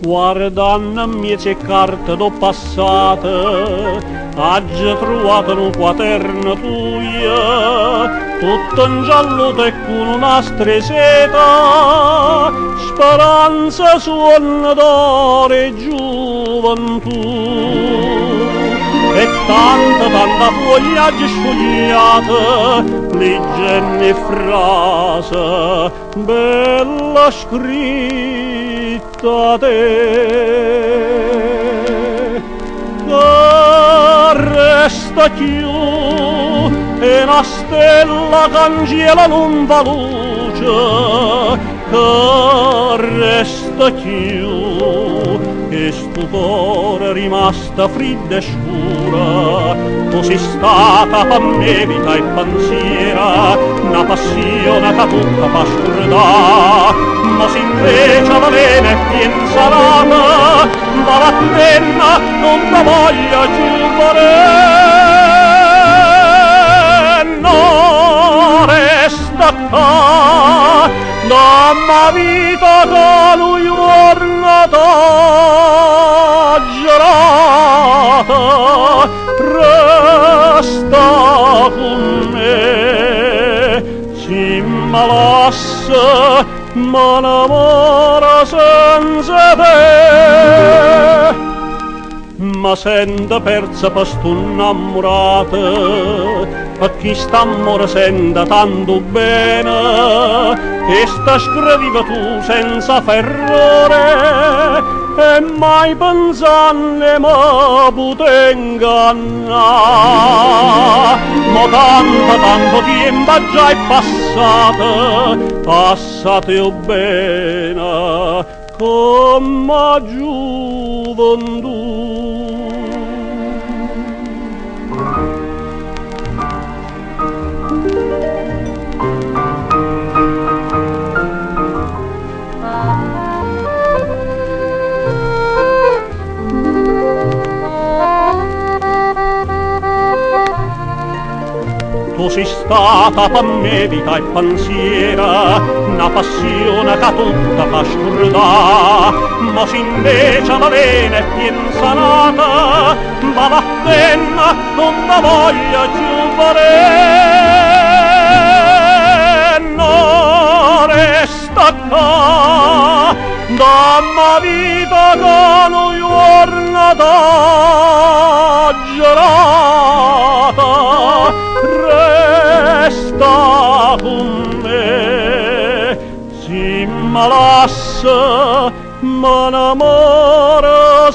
guardando miece carte do passate, oggi trovato in un quaderno tuo, tutto in giallo e con una stresetta, speranza, suono d'oro e gioventù. E tanta fogliaggi sfogliata, leggende frase, bella scritta a te. Che resta più e una stella cangiela non va luce, che resta più e stupore rimasta fridda e scura. Tu sei stata per me vita e pensiera, una passione che tutta fa scordà, ma se invece la vena è pien salata, va la penna non la voglia giovare. No, resta qua damma vita che lui giornata girata, resta con me, si malassa ma l'amore senza te. Ma senta persa per sto innamorata, a chi st'amore senta tanto bene, e sta scriviva tu senza ferrore, e mai pensando mi poté ingannare. Ma tanto tempo già è passate bene, come gioventù. Tu sei stata per me vita e pensiera, una passione che tutta fa scordà, ma se invece la vena è pien sanata, va la penna non la voglia giovare. No, resta qua damma vita che non giornata girata, resta con me, si malassa ma l'amore